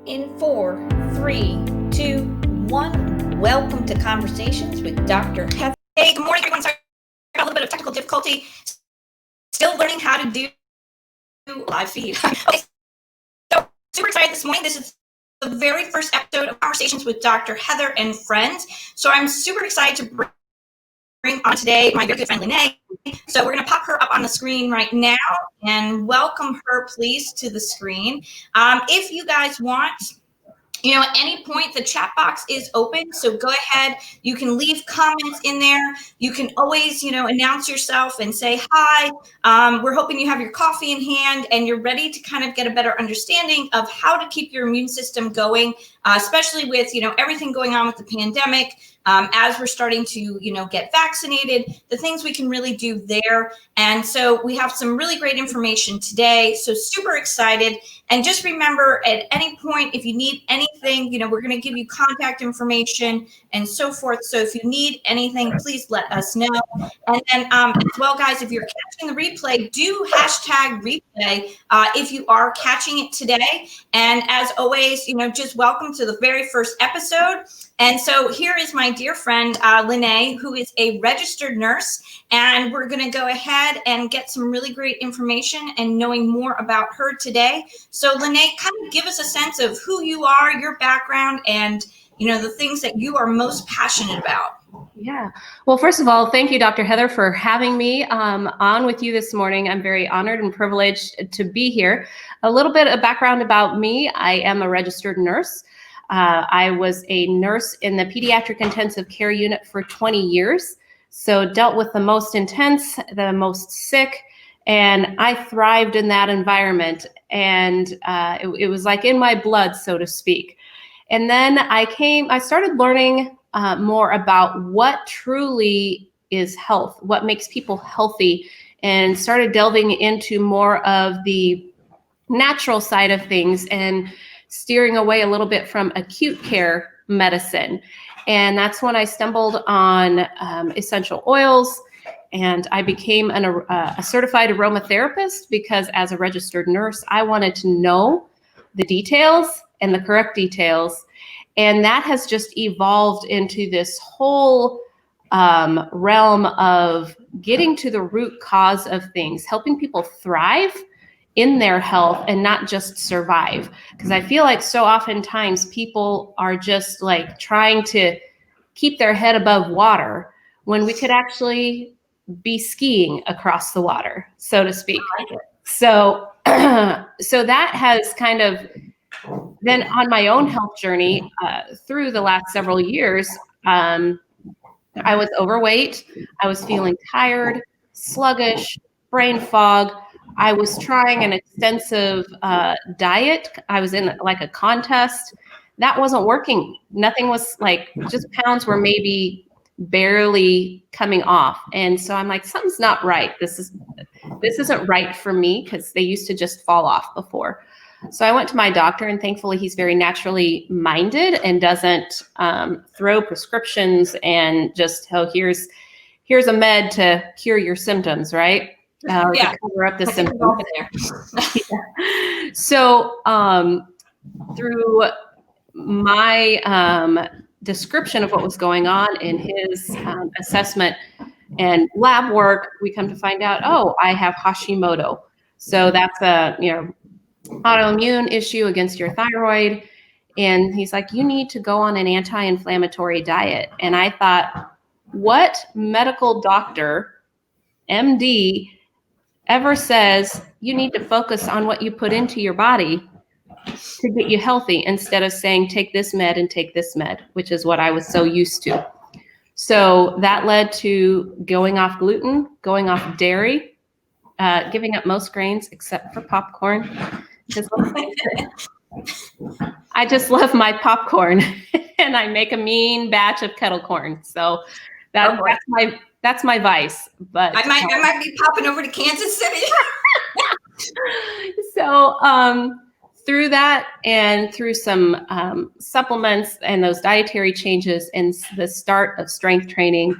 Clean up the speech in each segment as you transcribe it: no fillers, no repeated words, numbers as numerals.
In 4, 3, 2, 1. Welcome to Conversations with Dr. Heather. Hey, good morning, everyone. Sorry about a little bit of technical difficulty. Still learning how to do live feed. Okay, so super excited this morning. This is the very first episode of Conversations with Dr. Heather and Friends. So I'm super excited to bring on today my very good friend Lynée. So we're going to pop her up on the screen right now and welcome her, please, to the screen. If you guys want, at any point, the chat box is open. So go ahead. You can leave comments in there. You can always, announce yourself and say hi. We're hoping you have your coffee in hand and you're ready to kind of get a better understanding of how to keep your immune system going, especially with, everything going on with the pandemic. As we're starting to, get vaccinated, the things we can really do there. And so we have some really great information today. So super excited. And just remember, at any point, if you need anything, we're going to give you contact information and so forth. So if you need anything, please let us know. And then as well, guys, if you're catching the replay, do hashtag replay if you are catching it today. And as always, just welcome to the very first episode. And so here is my dear friend, Lynée, who is a registered nurse. And we're going to go ahead and get some really great information and knowing more about her today. So Lynée, kind of give us a sense of who you are, your background, and, the things that you are most passionate about. Yeah. Well, first of all, thank you, Dr. Heather, for having me on with you this morning. I'm very honored and privileged to be here. A little bit of background about me. I am a registered nurse. I was a nurse in the pediatric intensive care unit for 20 years. So dealt with the most intense, the most sick, and I thrived in that environment. And it was like in my blood, so to speak. And then I started learning more about what truly is health, what makes people healthy, and started delving into more of the natural side of things and steering away a little bit from acute care medicine. And that's when I stumbled on essential oils, and I became a certified aromatherapist because as a registered nurse, I wanted to know the details and the correct details. And that has just evolved into this whole realm of getting to the root cause of things, helping people thrive in their health and not just survive. Because I feel like so oftentimes people are just like trying to keep their head above water when we could actually be skiing across the water, so to speak. So that has kind of then on my own health journey through the last several years, I was overweight. I was feeling tired, sluggish, brain fog. I was trying an extensive diet. I was in like a contest. That wasn't working. Nothing was like, just pounds were maybe barely coming off. And so I'm like, something's not right. This isn't right for me, because they used to just fall off before. So I went to my doctor, and thankfully he's very naturally minded and doesn't throw prescriptions and just, here's a med to cure your symptoms, right? To cover up the symptoms. Yeah. So through my description of what was going on in his assessment and lab work, we come to find out, I have Hashimoto. So that's a, autoimmune issue against your thyroid. And he's like, you need to go on an anti-inflammatory diet. And I thought, what medical doctor, MD, ever says you need to focus on what you put into your body to get you healthy, instead of saying, take this med and take this med, which is what I was so used to. So that led to going off gluten, going off dairy, giving up most grains except for popcorn. I just love my popcorn, and I make a mean batch of kettle corn. So that's my vice. But I might be popping over to Kansas City. So through that and through some supplements and those dietary changes and the start of strength training,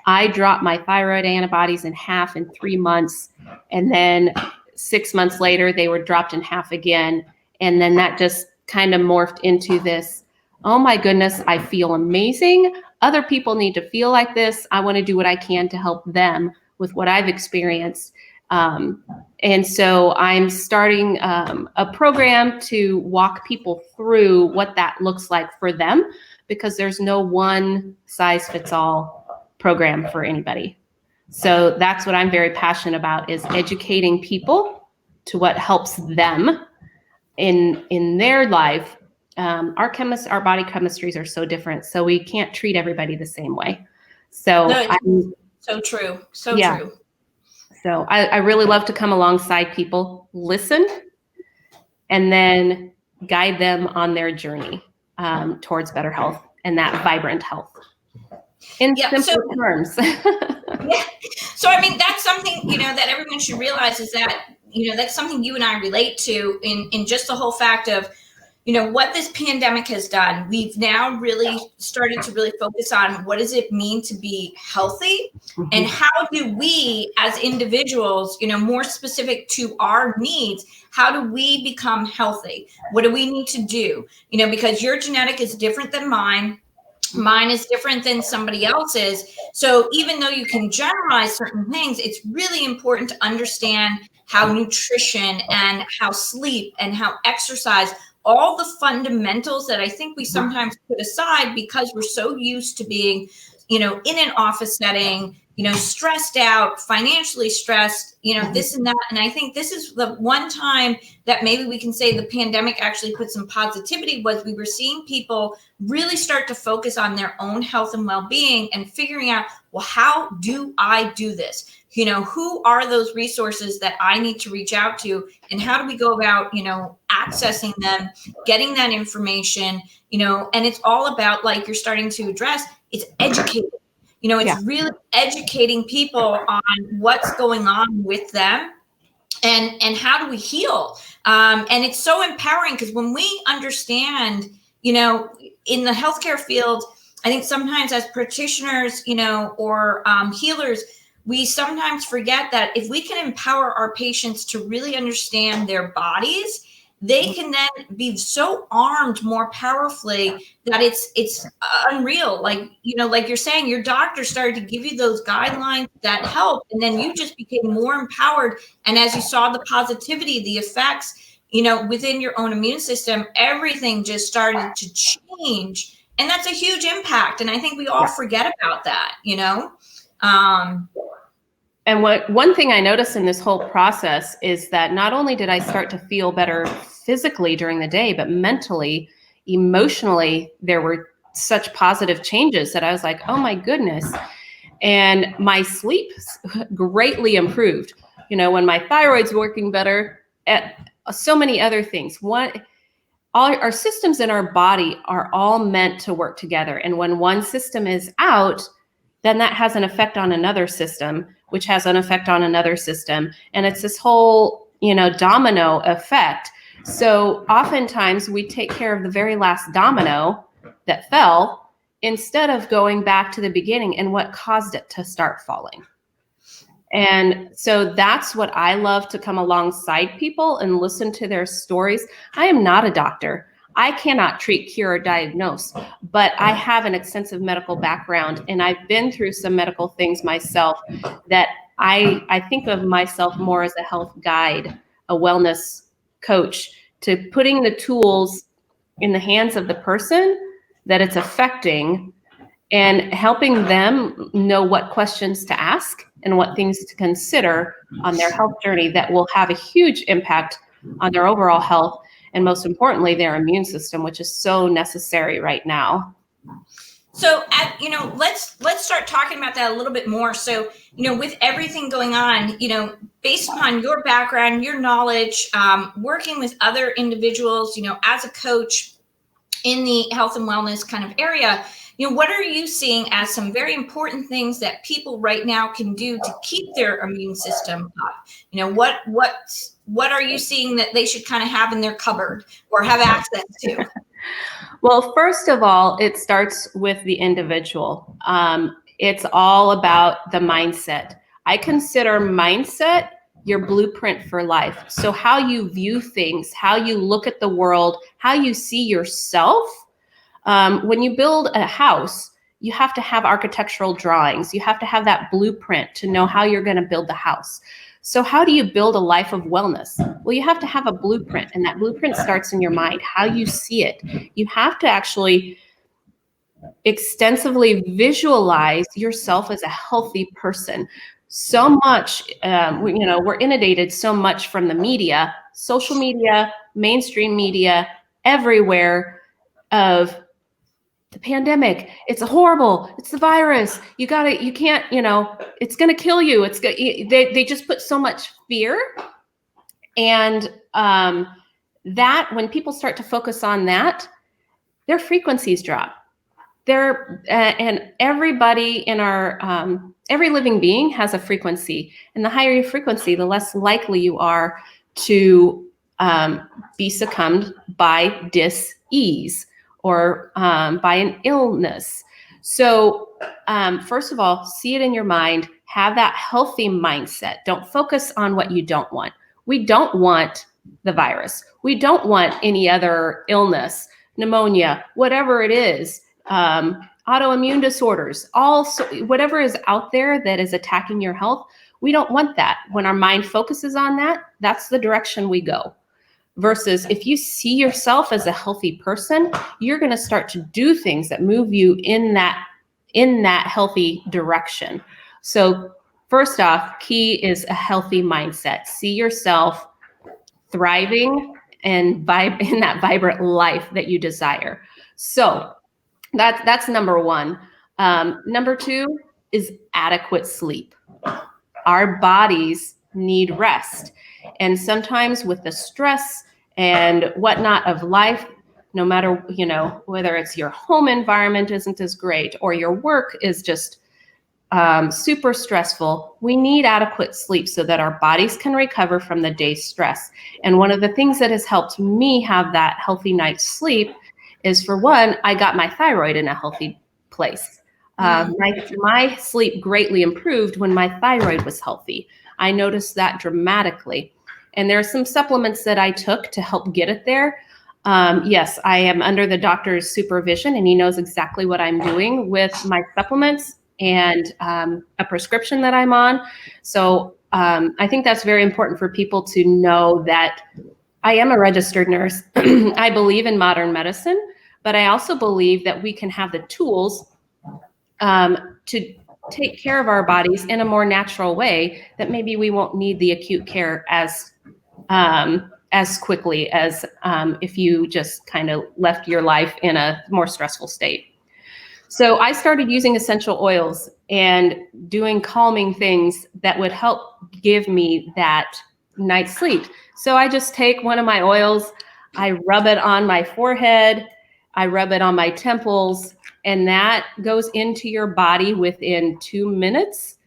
I dropped my thyroid antibodies in half in 3 months. And then 6 months later, they were dropped in half again. And then that just kind of morphed into this, oh my goodness, I feel amazing. Other people need to feel like this. I want to do what I can to help them with what I've experienced. And so I'm starting a program to walk people through what that looks like for them, because there's no one size fits all program for anybody. So that's what I'm very passionate about, is educating people to what helps them in their life. Our body chemistries are so different, so we can't treat everybody the same way. So No, so true. So yeah. true. So I really love to come alongside people, listen, and then guide them on their journey towards better health and that vibrant health. In simple terms. Yeah. So, I mean, that's something, that everyone should realize, is that, that's something you and I relate to in just the whole fact of, what this pandemic has done. We've now really started to really focus on what does it mean to be healthy, and how do we as individuals, more specific to our needs, how do we become healthy? What do we need to do? Because your genetic is different than mine. Mine is different than somebody else's. So even though you can generalize certain things, it's really important to understand how nutrition and how sleep and how exercise, all the fundamentals that I think we sometimes put aside because we're so used to being, in an office setting, stressed out, financially stressed, this and that. And I think this is the one time that maybe we can say the pandemic actually put some positivity, was we were seeing people really start to focus on their own health and well-being and figuring out, well, how do I do this? Who are those resources that I need to reach out to, and how do we go about, accessing them, getting that information, and it's all about, like you're starting to address, it's educating. It's really educating people on what's going on with them, and how do we heal. And it's so empowering, because when we understand, in the healthcare field, I think sometimes as practitioners, or healers, we sometimes forget that if we can empower our patients to really understand their bodies, they can then be so armed more powerfully that it's unreal. Like, like you're saying, your doctor started to give you those guidelines that help, and then you just became more empowered. And as you saw the positivity, the effects, within your own immune system, everything just started to change. And that's a huge impact. And I think we all forget about that, And one thing I noticed in this whole process is that not only did I start to feel better physically during the day, but mentally, emotionally, there were such positive changes that I was like, oh my goodness. And my sleep greatly improved. When my thyroid's working better, at so many other things. All our systems in our body are all meant to work together. And when one system is out, then that has an effect on another system, which has an effect on another system. And it's this whole, domino effect. So oftentimes we take care of the very last domino that fell, instead of going back to the beginning and what caused it to start falling. And so that's what I love, to come alongside people and listen to their stories. I am not a doctor. I cannot treat, cure, or diagnose, but I have an extensive medical background, and I've been through some medical things myself that I think of myself more as a health guide, a wellness coach, to putting the tools in the hands of the person that it's affecting, and helping them know what questions to ask and what things to consider on their health journey that will have a huge impact on their overall health, and most importantly, their immune system, which is so necessary right now. So, let's start talking about that a little bit more. So, with everything going on, based upon your background, your knowledge, working with other individuals, as a coach in the health and wellness kind of area, what are you seeing as some very important things that people right now can do to keep their immune system up? What are you seeing that they should kind of have in their cupboard or have access to? Well, first of all, it starts with the individual. It's all about the mindset. I consider mindset your blueprint for life. So how you view things, how you look at the world, how you see yourself. When you build a house, you have to have architectural drawings. You have to have that blueprint to know how you're going to build the house. So how do you build a life of wellness? Well, you have to have a blueprint, and that blueprint starts in your mind, how you see it. You have to actually extensively visualize yourself as a healthy person. So much, we're inundated so much from the media, social media, mainstream media, everywhere, of the pandemic. It's horrible. It's the virus. You can't, it's going to kill you. They just put so much fear. And that when people start to focus on that, their frequencies drop. And everybody in our, every living being has a frequency, and the higher your frequency, the less likely you are to be succumbed by dis-ease or by an illness. So first of all, see it in your mind, have that healthy mindset. Don't focus on what you don't want. We don't want the virus. We don't want any other illness, pneumonia, whatever it is. Autoimmune disorders, whatever is out there that is attacking your health, we don't want that. When our mind focuses on that, that's the direction we go. Versus if you see yourself as a healthy person, you're going to start to do things that move you in that healthy direction. So first off, key is a healthy mindset. See yourself thriving and in that vibrant life that you desire. So that's number one. Number two is adequate sleep. Our bodies need rest. And sometimes with the stress and whatnot of life, no matter, whether it's your home environment isn't as great or your work is just super stressful, we need adequate sleep so that our bodies can recover from the day's stress. And one of the things that has helped me have that healthy night's sleep is, for one, I got my thyroid in a healthy place. My sleep greatly improved when my thyroid was healthy. I noticed that dramatically. And there are some supplements that I took to help get it there. Yes, I am under the doctor's supervision, and he knows exactly what I'm doing with my supplements and a prescription that I'm on. So I think that's very important for people to know that I am a registered nurse. I believe in modern medicine, but I also believe that we can have the tools to take care of our bodies in a more natural way, that maybe we won't need the acute care as quickly as if you just kind of left your life in a more stressful state. So I started using essential oils and doing calming things that would help give me that night's sleep. So I just take one of my oils, I rub it on my forehead, I rub it on my temples, and that goes into your body within 2 minutes.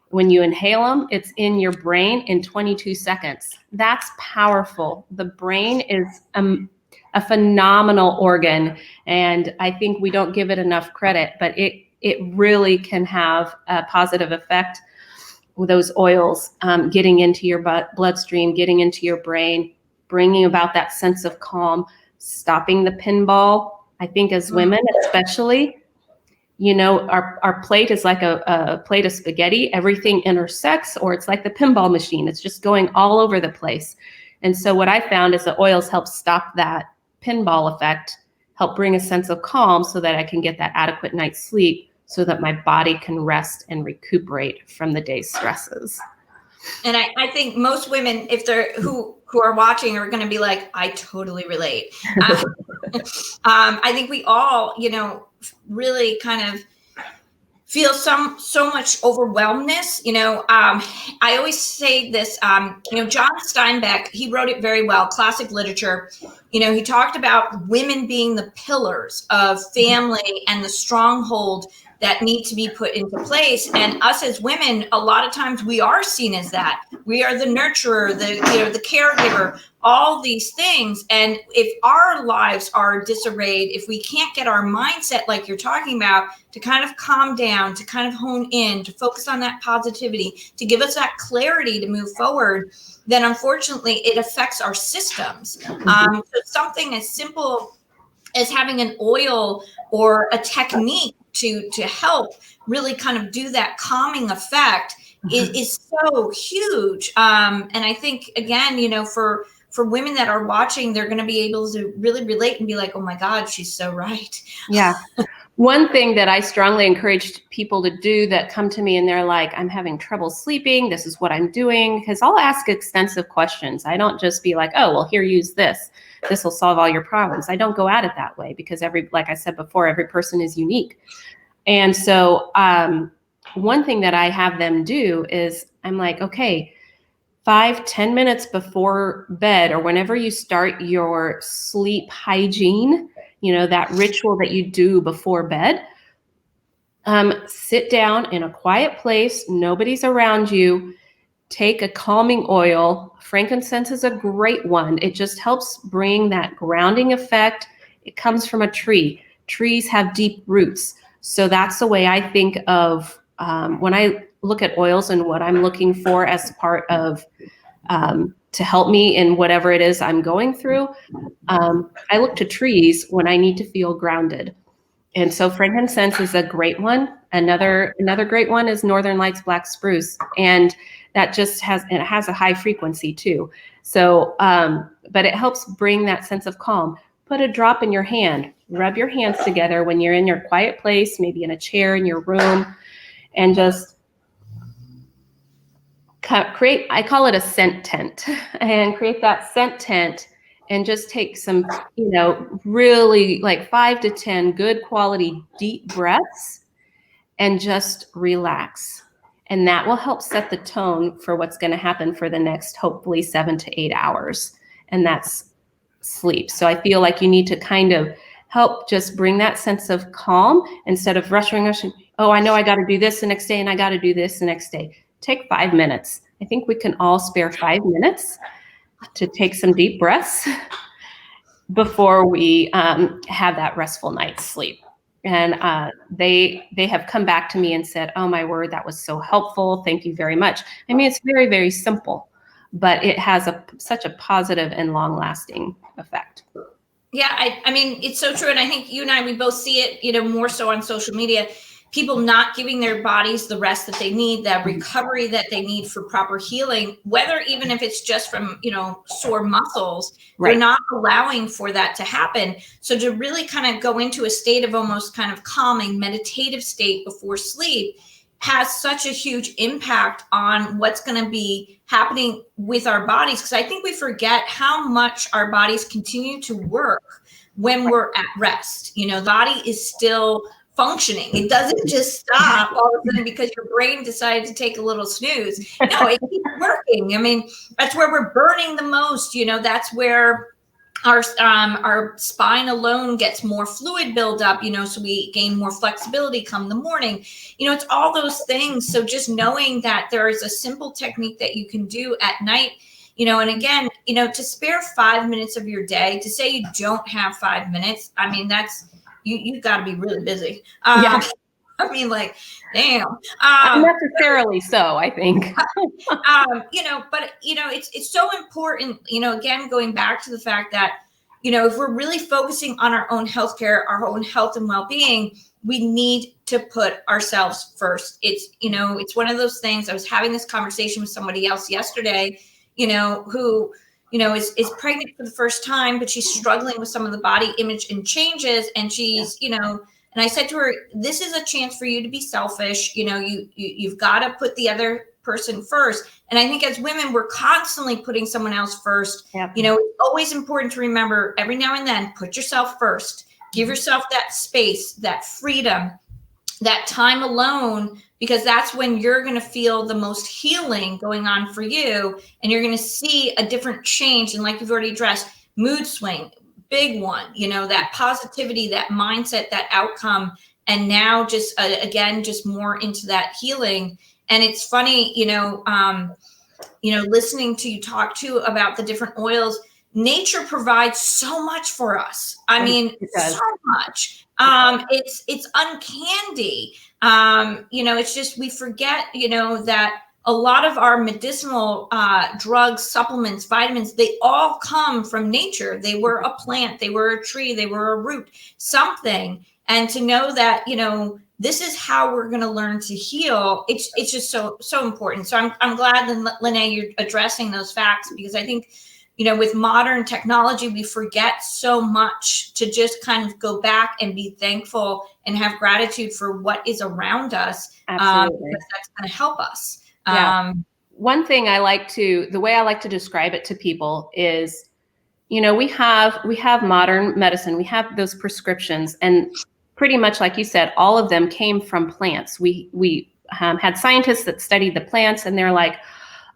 When you inhale them, it's in your brain in 22 seconds. That's powerful. The brain is a phenomenal organ, and I think we don't give it enough credit, but it really can have a positive effect with those oils getting into your bloodstream, getting into your brain, bringing about that sense of calm, stopping the pinball. I think as women especially, our plate is like a plate of spaghetti. Everything intersects, or it's like the pinball machine. It's just going all over the place. And so what I found is the oils help stop that pinball effect, help bring a sense of calm so that I can get that adequate night's sleep so that my body can rest and recuperate from the day's stresses. And I think most women, if they're who are watching, are going to be like, I totally relate. I think we all, really kind of feel so much overwhelmness. I always say this, John Steinbeck, he wrote it very well, classic literature. He talked about women being the pillars of family and the stronghold that need to be put into place. And us as women, a lot of times we are seen as that. We are the nurturer, the caregiver, all these things. And if our lives are disarrayed, if we can't get our mindset, like you're talking about, to kind of calm down, to kind of hone in, to focus on that positivity, to give us that clarity to move forward, then unfortunately it affects our systems. So something as simple as having an oil or a technique to help really kind of do that calming effect is so huge. And I think, again, for women that are watching, they're going to be able to really relate and be like, oh my God, she's so right. Yeah. One thing that I strongly encourage people to do that come to me and they're like, I'm having trouble sleeping, this is what I'm doing, because I'll ask extensive questions. I don't just be like, oh, well, here, use this. This will solve all your problems. I don't go at it that way because like I said before, every person is unique. And so one thing that I have them do is I'm like, okay, 5-10 minutes before bed or whenever you start your sleep hygiene, that ritual that you do before bed, sit down in a quiet place, nobody's around you, take a calming oil. Frankincense is a great one. It just helps bring that grounding effect. It comes from a tree. Trees have deep roots. So that's the way I think of when I look at oils and what I'm looking for as part of to help me in whatever it is I'm going through. I look to trees when I need to feel grounded. And so frankincense is a great one. Another great one is Northern Lights black spruce. And that just has a high frequency too. So, but it helps bring that sense of calm. Put a drop in your hand, rub your hands together when you're in your quiet place, maybe in a chair in your room, and just create, I call it a scent tent, and create that scent tent and just take some, really like 5 to 10 good quality deep breaths and just relax. And that will help set the tone for what's going to happen for the next, hopefully 7 to 8 hours. And that's sleep. So I feel like you need to kind of help just bring that sense of calm instead of rushing. Oh, I know I got to do this the next day and I got to do this the next day. Take 5 minutes. I think we can all spare 5 minutes to take some deep breaths before we have that restful night's sleep. And they have come back to me and said, oh my word, that was so helpful. Thank you very much. I mean, it's very, very simple, but it has such a positive and long lasting effect. Yeah, I mean, it's so true. And I think you and I, we both see it, more so on social media, people not giving their bodies the rest that they need, that recovery that they need for proper healing, whether even if it's just from, sore muscles, right. They're not allowing for that to happen. So to really kind of go into a state of almost kind of calming, meditative state before sleep has such a huge impact on what's going to be happening with our bodies. Because I think we forget how much our bodies continue to work when we're at rest. The body is still functioning. It doesn't just stop all of a sudden because your brain decided to take a little snooze. No, it keeps working. I mean, that's where we're burning the most. That's where our spine alone gets more fluid buildup, so we gain more flexibility come the morning. It's all those things. So just knowing that there is a simple technique that you can do at night, and again, to spare 5 minutes of your day, to say you don't have 5 minutes, I mean, that's, you've got to be really busy. Yeah. I mean, like, damn. Unnecessarily so, I think. But it's so important, again, going back to the fact that, if we're really focusing on our own healthcare, our own health and well-being, we need to put ourselves first. It's one of those things. I was having this conversation with somebody else yesterday, who, is pregnant for the first time, but she's struggling with some of the body image and changes. And she's, and I said to her, this is a chance for you to be selfish. You've got to put the other person first. And I think as women, we're constantly putting someone else first. Yep. It's always important to remember every now and then, put yourself first, give yourself that space, that freedom, that time alone, because that's when you're going to feel the most healing going on for you. And you're going to see a different change. And like you've already addressed, mood swing, big one, that positivity, that mindset, that outcome, and now just again, just more into that healing. And it's funny, listening to you talk too about the different oils. Nature provides so much for us. I mean, so much. It's uncanny. It's just, we forget, that a lot of our medicinal drugs, supplements, vitamins, they all come from nature. They were a plant, they were a tree, they were a root, something. And to know that, this is how we're going to learn to heal. It's just so important. So I'm glad that, Lynée, you're addressing those facts, because I think, with modern technology, we forget so much to just kind of go back and be thankful and have gratitude for what is around us. Absolutely. Because that's going to help us. Yeah. One thing the way I like to describe it to people is, we have modern medicine, we have those prescriptions, and pretty much like you said, all of them came from plants. We had scientists that studied the plants, and they're like,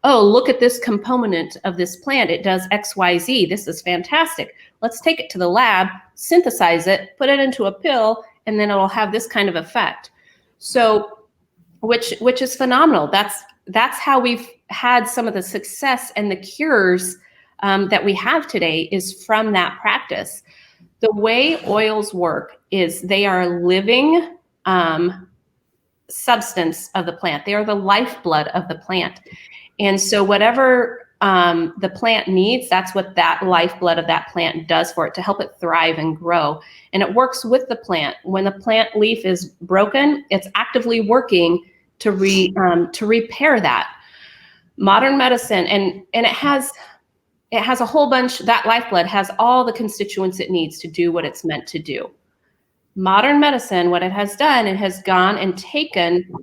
oh, look at this component of this plant. It does X, Y, Z. This is fantastic. Let's take it to the lab, synthesize it, put it into a pill, and then it'll have this kind of effect. So, which is phenomenal. That's how we've had some of the success and the cures that we have today is from that practice. The way oils work is they are living substance of the plant. They are the lifeblood of the plant. And so whatever the plant needs, that's what that lifeblood of that plant does for it, to help it thrive and grow. And it works with the plant. When the plant leaf is broken, it's actively working to repair that. Modern medicine, and it has a whole bunch, that lifeblood has all the constituents it needs to do what it's meant to do. Modern medicine, what it has done, it has gone and taken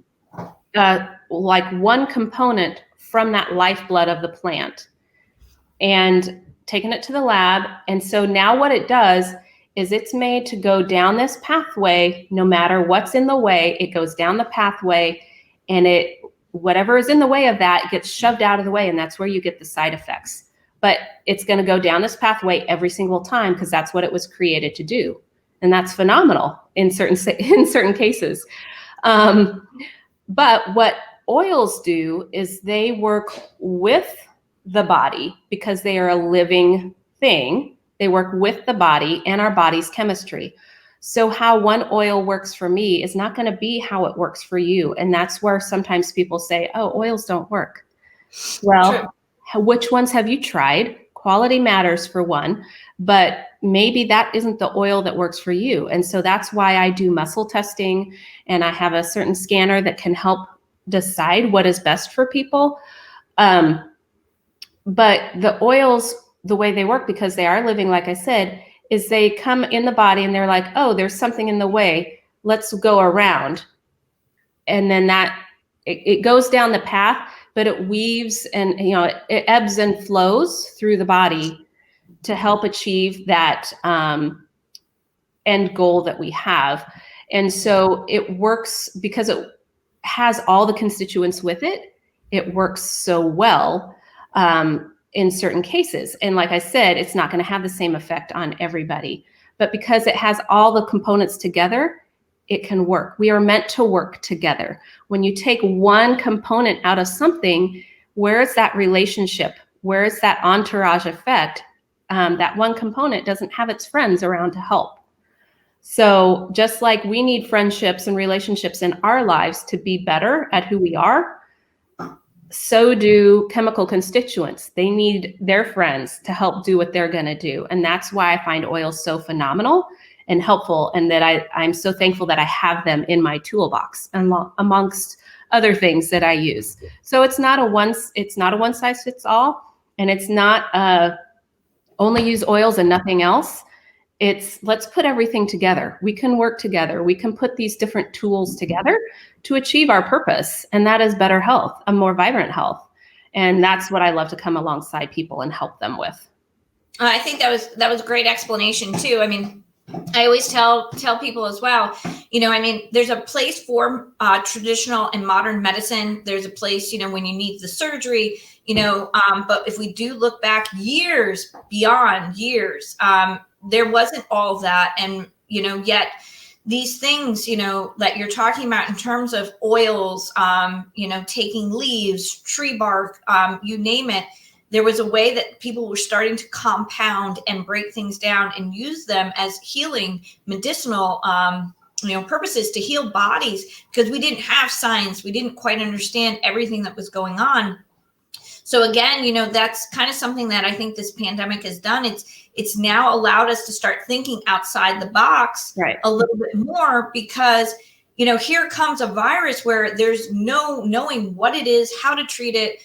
like one component from that lifeblood of the plant and taken it to the lab. And so now what it does is it's made to go down this pathway. No matter what's in the way, it goes down the pathway, and whatever is in the way of that gets shoved out of the way. And that's where you get the side effects. But it's going to go down this pathway every single time, because that's what it was created to do. And that's phenomenal in certain cases. But what oils do is they work with the body, because they are a living thing. They work with the body and our body's chemistry. So how one oil works for me is not going to be how it works for you. And that's where sometimes people say, oh, oils don't work. Well, which ones have you tried? Quality matters for one, but maybe that isn't the oil that works for you. And so that's why I do muscle testing, and I have a certain scanner that can help decide what is best for people. But the oils, the way they work, because they are living, like I said, is they come in the body and they're like, oh, there's something in the way. Let's go around. And then it goes down the path, but it weaves and, it ebbs and flows through the body to help achieve that end goal that we have. And so it works because it has all the constituents with it. It works so well in certain cases. And like I said, it's not going to have the same effect on everybody. But because it has all the components together, it can work. We are meant to work together. When you take one component out of something, where is that relationship? Where is that entourage effect? That one component doesn't have its friends around to help. So just like we need friendships and relationships in our lives to be better at who we are, so do chemical constituents. They need their friends to help do what they're going to do. And that's why I find oils so phenomenal and helpful, and that I'm so thankful that I have them in my toolbox amongst other things that I use. So it's not a one size fits all, and it's not only use oils and nothing else. It's let's put everything together. We can work together. We can put these different tools together to achieve our purpose, and that is better health, a more vibrant health. And that's what I love to come alongside people and help them with. I think that was a great explanation too. I mean, I always tell people as well, there's a place for traditional and modern medicine. There's a place, when you need the surgery, but if we do look back beyond years, there wasn't all that. And, yet these things, that you're talking about in terms of oils, taking leaves, tree bark, you name it, there was a way that people were starting to compound and break things down and use them as healing medicinal purposes to heal bodies, because we didn't have science. We didn't quite understand everything that was going on. So again, that's kind of something that I think this pandemic has done. It's now allowed us to start thinking outside the box a little bit more, because, here comes a virus where there's no knowing what it is, how to treat it,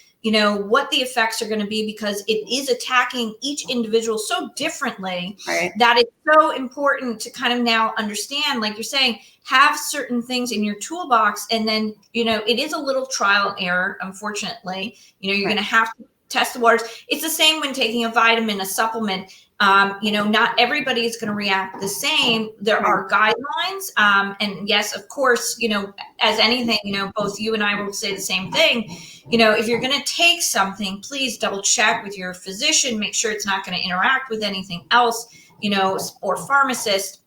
what the effects are going to be, because it is attacking each individual so differently, that it's so important to kind of now understand, like you're saying, have certain things in your toolbox. And then, it is a little trial and error, unfortunately. You're going to have to test the waters. It's the same when taking a vitamin, a supplement. Not everybody is going to react the same. There are guidelines. And yes, of course, as anything, both you and I will say the same thing. If you're going to take something, please double check with your physician, make sure it's not going to interact with anything else, or pharmacist.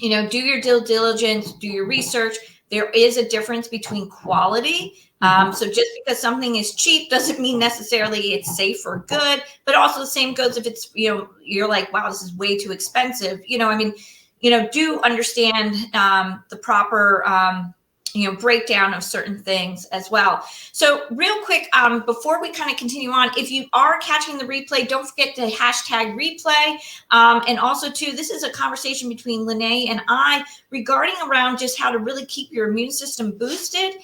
Do your due diligence, do your research. There is a difference between quality. So just because something is cheap doesn't mean necessarily it's safe or good, but also the same goes if it's, you're like, wow, this is way too expensive. Do understand the proper, breakdown of certain things as well. So real quick, before we kind of continue on, if you are catching the replay, don't forget to hashtag replay. And also too, this is a conversation between Lynée and I regarding around just how to really keep your immune system boosted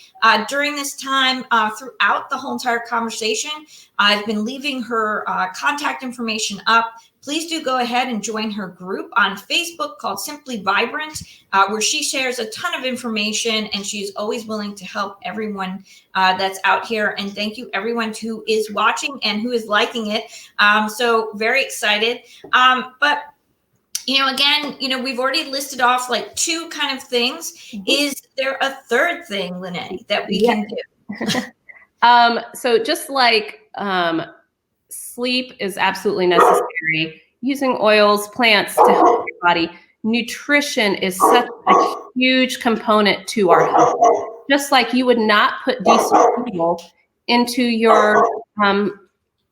during this time. Throughout the whole entire conversation, I've been leaving her contact information up. Please do go ahead and join her group on Facebook called Simply Vibrant, where she shares a ton of information, and she's always willing to help everyone that's out here. And thank you everyone who is watching and who is liking it. So very excited. But again, we've already listed off like two kind of things. Is there a third thing, Lynée, that we can do? So just like sleep is absolutely necessary, using oils, plants to help your body, nutrition is such a huge component to our health. Just like you would not put diesel fuel into your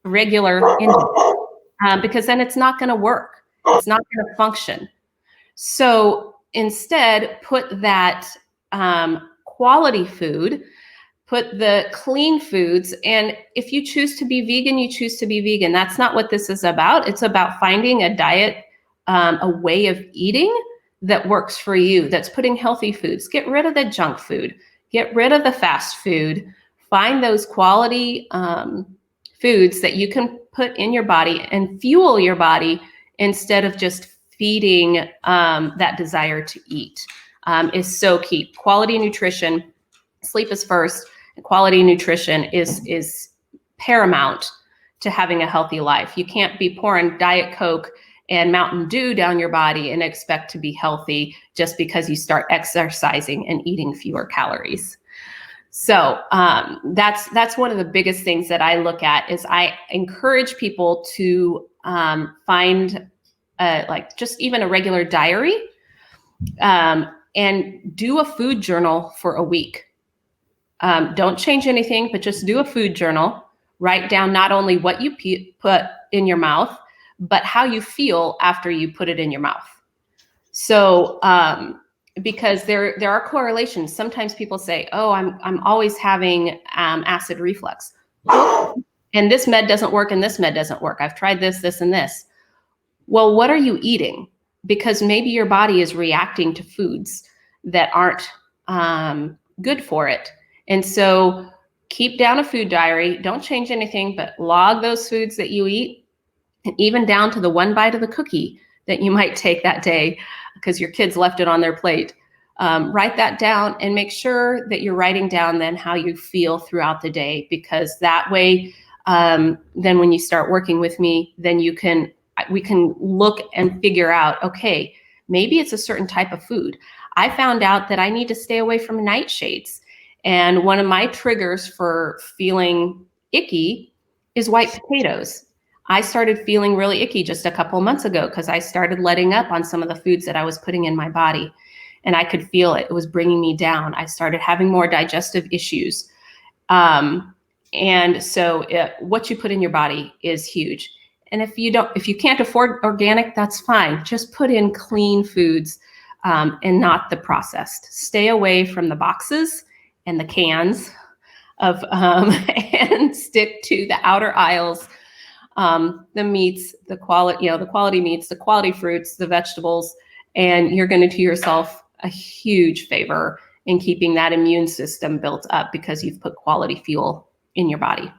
regular engine, because then it's not going to work. It's not going to function. So instead, put that quality food, put the clean foods. And if you choose to be vegan, you choose to be vegan. That's not what this is about. It's about finding a diet, a way of eating that works for you, that's putting healthy foods. Get rid of the junk food. Get rid of the fast food. Find those quality foods that you can put in your body and fuel your body instead of just feeding that desire to eat is so key. Quality nutrition, sleep is first. Quality nutrition is paramount to having a healthy life. You can't be pouring Diet Coke and Mountain Dew down your body and expect to be healthy just because you start exercising and eating fewer calories. So that's one of the biggest things that I look at. Is I encourage people to find like just even a regular diary and do a food journal for a week. Don't change anything, but just do a food journal. Write down not only what you put in your mouth, but how you feel after you put it in your mouth. So, because there are correlations. Sometimes people say, "Oh, I'm always having acid reflux, and this med doesn't work, and this med doesn't work. I've tried this, this, and this." Well, what are you eating? Because maybe your body is reacting to foods that aren't good for it. And so keep down a food diary. Don't change anything, but log those foods that you eat, and even down to the one bite of the cookie that you might take that day because your kids left it on their plate. Write that down and make sure that you're writing down then how you feel throughout the day, because that way, then when you start working with me, then we can look and figure out, okay, maybe it's a certain type of food. I found out that I need to stay away from nightshades. And one of my triggers for feeling icky is white potatoes. I started feeling really icky just a couple of months ago because I started letting up on some of the foods that I was putting in my body. and I could feel it. It was bringing me down. I started having more digestive issues. And so what you put in your body is huge. And if you can't afford organic, that's fine. Just put in clean foods, and not the processed. Stay away from the boxes and the cans of, and stick to the outer aisles, the meats, the quality meats, the quality fruits, the vegetables, and you're going to do yourself a huge favor in keeping that immune system built up because you've put quality fuel in your body.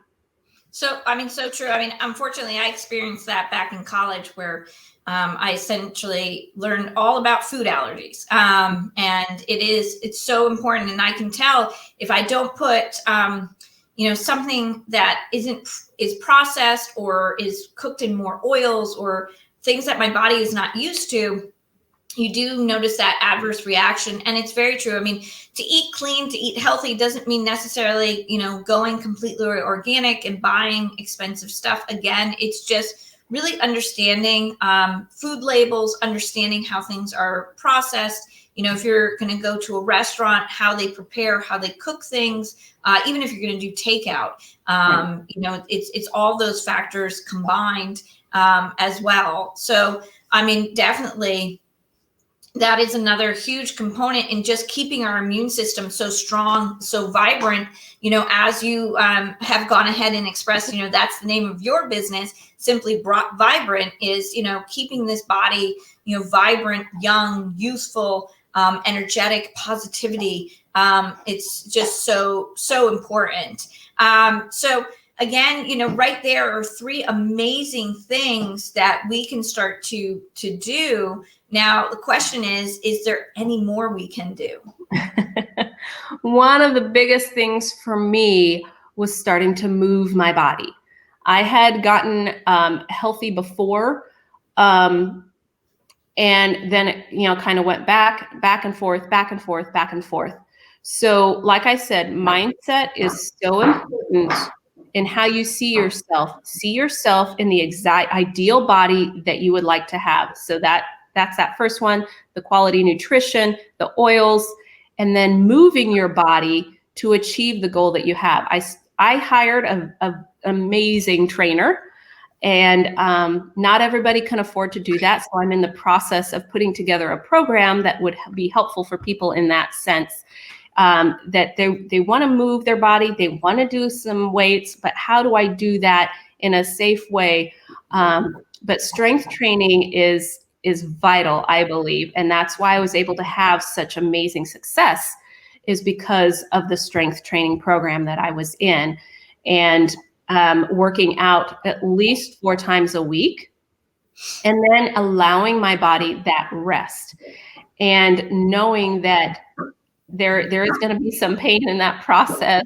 So, I mean, so true. I mean, unfortunately, I experienced that back in college where I essentially learned all about food allergies. And it's so important. And I can tell if I don't put, something that is processed or is cooked in more oils or things that my body is not used to, you do notice that adverse reaction. And it's very true. I mean, to eat clean, to eat healthy doesn't mean necessarily, going completely organic and buying expensive stuff. Again, it's just really understanding food labels, understanding how things are processed. If you're going to go to a restaurant, how they prepare, how they cook things, even if you're going to do takeout, it's all those factors combined as well. So, I mean, definitely, that is another huge component in just keeping our immune system so strong, so vibrant. As you have gone ahead and expressed, that's the name of your business, Simply Vibrant, is, keeping this body, vibrant, young, youthful, energetic, positivity. It's just so important. So again, right there are three amazing things that we can start to do. Now, the question is there any more we can do? One of the biggest things for me was starting to move my body. I had gotten healthy before, and then kind of went back and forth. So, like I said, mindset is so important in how you see yourself. See yourself in the exact ideal body that you would like to have. So that's that first one, the quality nutrition, the oils, and then moving your body to achieve the goal that you have. I hired an amazing trainer, and not everybody can afford to do that. So I'm in the process of putting together a program that would be helpful for people in that sense, that they want to move their body, they want to do some weights, but how do I do that in a safe way? But strength training is vital, I believe. And that's why I was able to have such amazing success, is because of the strength training program that I was in, and working out at least 4 times a week, and then allowing my body that rest, and knowing that there is going to be some pain in that process.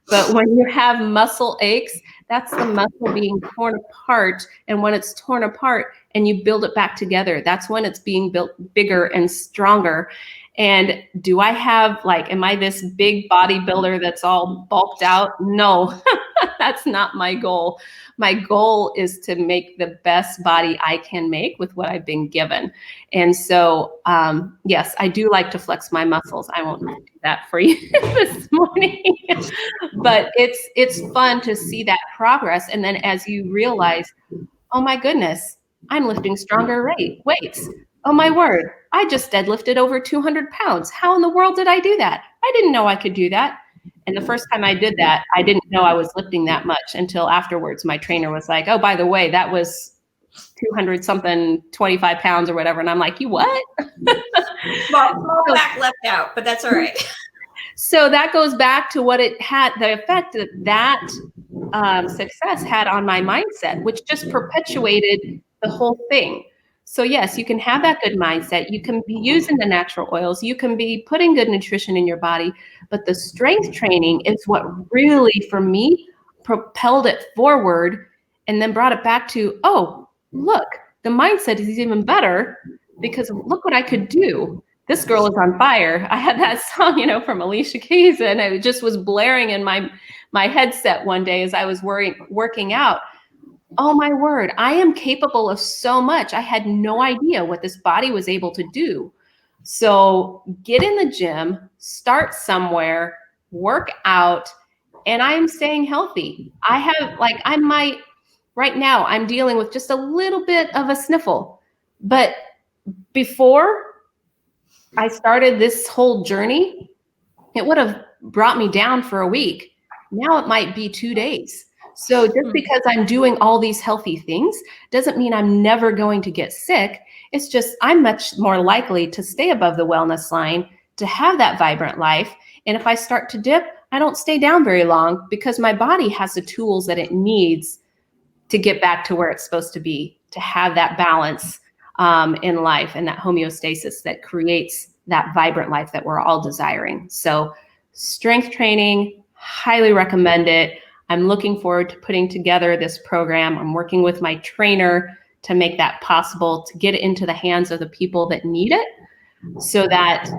But when you have muscle aches, that's the muscle being torn apart. And when it's torn apart and you build it back together, that's when it's being built bigger and stronger. And do I have, am I this big bodybuilder that's all bulked out? No, that's not my goal. My goal is to make the best body I can make with what I've been given. And so, yes, I do like to flex my muscles. I won't do that for you this morning, but it's fun to see that progress. And then as you realize, oh my goodness, I'm lifting stronger weights. Oh my word, I just deadlifted over 200 pounds. How in the world did I do that? I didn't know I could do that. And the first time I did that, I didn't know I was lifting that much until afterwards. My trainer was like, oh, by the way, that was 200 something, 25 pounds or whatever. And I'm like, you what? Small back left out, but that's all right. So that goes back to what it had, the effect that success had on my mindset, which just perpetuated the whole thing. So yes, you can have that good mindset. You can be using the natural oils. You can be putting good nutrition in your body. But the strength training is what really, for me, propelled it forward and then brought it back to, oh, look, the mindset is even better because look what I could do. This girl is on fire. I had that song, from Alicia Keys, and it just was blaring in my headset one day as I was working out. Oh my word, I am capable of so much. I had no idea what this body was able to do. So get in the gym, start somewhere, work out, and I'm staying healthy. Right now, I'm dealing with just a little bit of a sniffle. But before I started this whole journey, it would have brought me down for a week. Now it might be 2 days. So just because I'm doing all these healthy things doesn't mean I'm never going to get sick. It's just I'm much more likely to stay above the wellness line, to have that vibrant life. And if I start to dip, I don't stay down very long because my body has the tools that it needs to get back to where it's supposed to be, to have that balance in life and that homeostasis that creates that vibrant life that we're all desiring. So strength training, highly recommend it. I'm looking forward to putting together this program. I'm working with my trainer to make that possible, to get it into the hands of the people that need it so that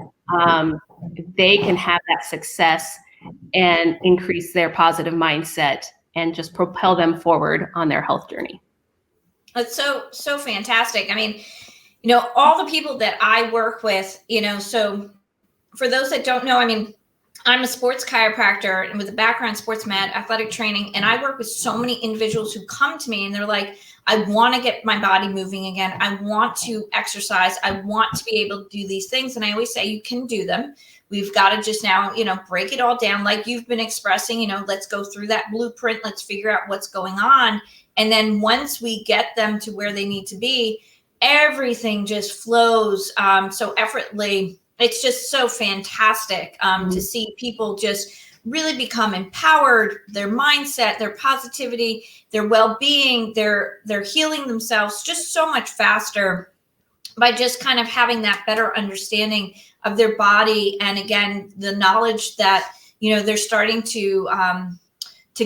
they can have that success and increase their positive mindset and just propel them forward on their health journey. It's so fantastic. I mean, all the people that I work with, so for those that don't know, I mean, I'm a sports chiropractor and with a background in sports med, athletic training, and I work with so many individuals who come to me and they're like, I want to get my body moving again. I want to exercise. I want to be able to do these things. And I always say you can do them. We've got to just now, break it all down like you've been expressing, let's go through that blueprint. Let's figure out what's going on. And then once we get them to where they need to be, everything just flows so effortlessly. It's just so fantastic to see people just really become empowered, their mindset, their positivity, their well-being, they're healing themselves just so much faster by just kind of having that better understanding of their body. And again, the knowledge that, they're starting to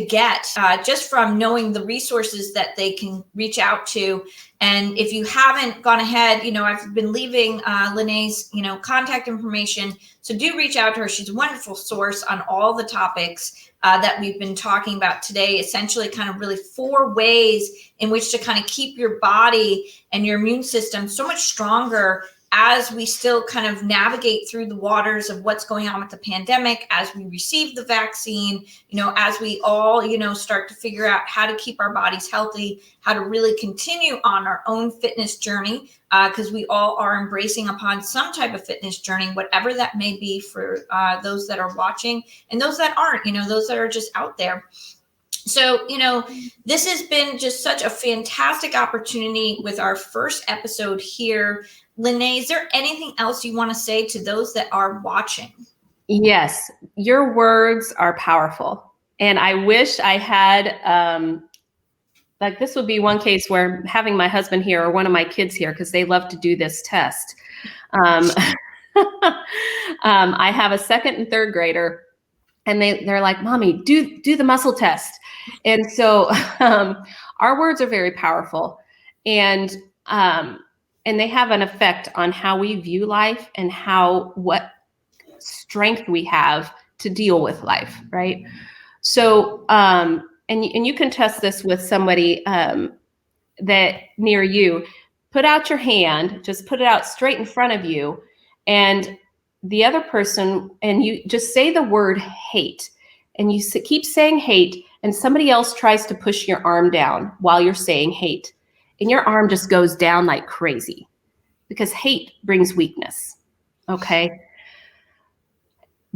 get just from knowing the resources that they can reach out to. And if you haven't gone ahead, I've been leaving Lynee's, contact information. So do reach out to her. She's a wonderful source on all the topics that we've been talking about today, essentially kind of really 4 ways in which to kind of keep your body and your immune system so much stronger as we still kind of navigate through the waters of what's going on with the pandemic, as we receive the vaccine, as we all, start to figure out how to keep our bodies healthy, how to really continue on our own fitness journey, because we all are embracing upon some type of fitness journey, whatever that may be for those that are watching and those that aren't, those that are just out there. So, this has been just such a fantastic opportunity with our first episode here. Lynée, is there anything else you want to say to those that are watching? Yes, your words are powerful. And I wish I had, this would be one case where having my husband here or one of my kids here, because they love to do this test. I have a 2nd and 3rd grader, and they're like, Mommy, do the muscle test. And so our words are very powerful. And they have an effect on how we view life and what strength we have to deal with life, right? So, and you can test this with somebody that near you. Put out your hand, just put it out straight in front of you, and the other person, and you just say the word hate, and you keep saying hate, and somebody else tries to push your arm down while you're saying hate. And your arm just goes down like crazy because hate brings weakness. Okay.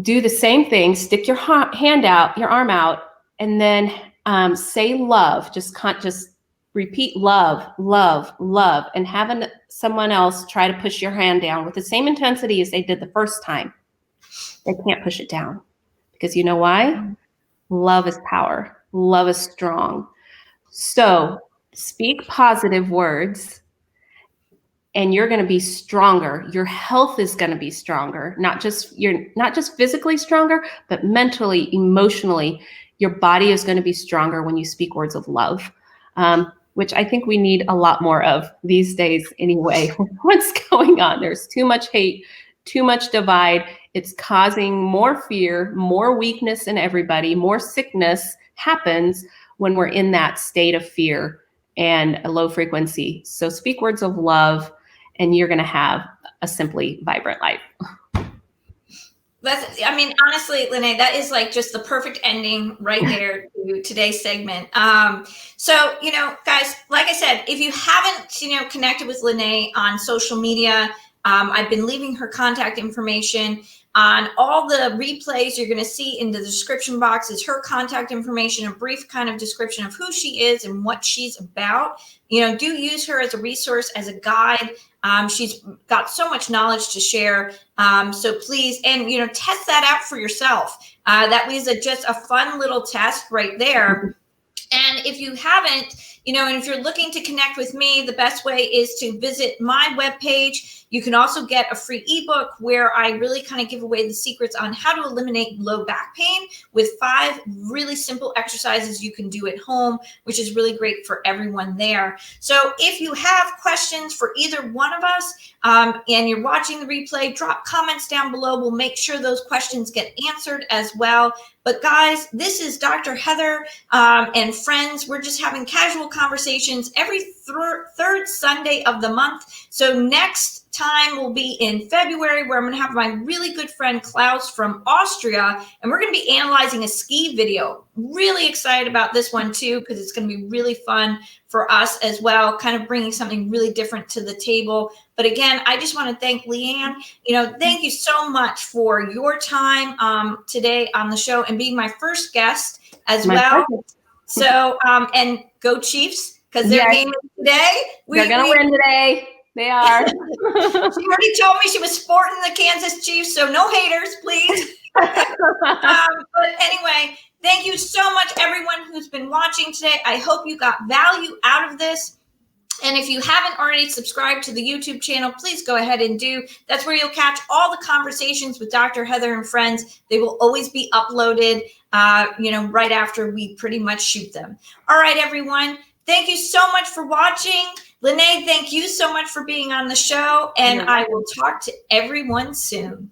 Do the same thing. Stick your hand out, your arm out, and then say love. Just repeat love, love, love, and having someone else try to push your hand down with the same intensity as they did the first time. They can't push it down because you know why? Love is power. Love is strong. So speak positive words and you're going to be stronger. Your health is going to be stronger. You're not just physically stronger, but mentally, emotionally, your body is going to be stronger when you speak words of love, which I think we need a lot more of these days anyway. What's going on? There's too much hate, too much divide. It's causing more fear, more weakness in everybody, more sickness happens when we're in that state of fear and a low frequency. So speak words of love and you're going to have a simply vibrant life. I mean, honestly, Lynée, that is like just the perfect ending right there to today's segment. So, guys, like I said, if you haven't, connected with Lynée on social media, I've been leaving her contact information on all the replays. You're going to see in the description box is her contact information, a brief kind of description of who she is and what she's about. Do use her as a resource, as a guide. She's got so much knowledge to share. So please, and, test that out for yourself. That was just a fun little test right there. And if you haven't, and if you're looking to connect with me, the best way is to visit my webpage. You can also get a free ebook where I really kind of give away the secrets on how to eliminate low back pain with 5 really simple exercises you can do at home, which is really great for everyone there. So if you have questions for either one of us, and you're watching the replay, drop comments down below. We'll make sure those questions get answered as well. But guys, this is Dr. Heather and friends. We're just having casual conversations every third Sunday of the month. So next time will be in February, where I'm going to have my really good friend Klaus from Austria, and we're going to be analyzing a ski video. Really excited about this one too, because it's going to be really fun for us as well, kind of bringing something really different to the table. But again, I just want to thank Leanne. Thank you so much for your time today on the show and being my first guest as well. So, and go Chiefs, because their game is today. They're going to win today. They are. She already told me she was sporting the Kansas Chiefs, so no haters, please. But anyway, thank you so much, everyone who's been watching today. I hope you got value out of this. And if you haven't already subscribed to the YouTube channel, please go ahead and do. That's where you'll catch all the conversations with Dr. Heather and friends. They will always be uploaded, right after we pretty much shoot them. All right, everyone. Thank you so much for watching. Lynée, thank you so much for being on the show. And I will talk to everyone soon.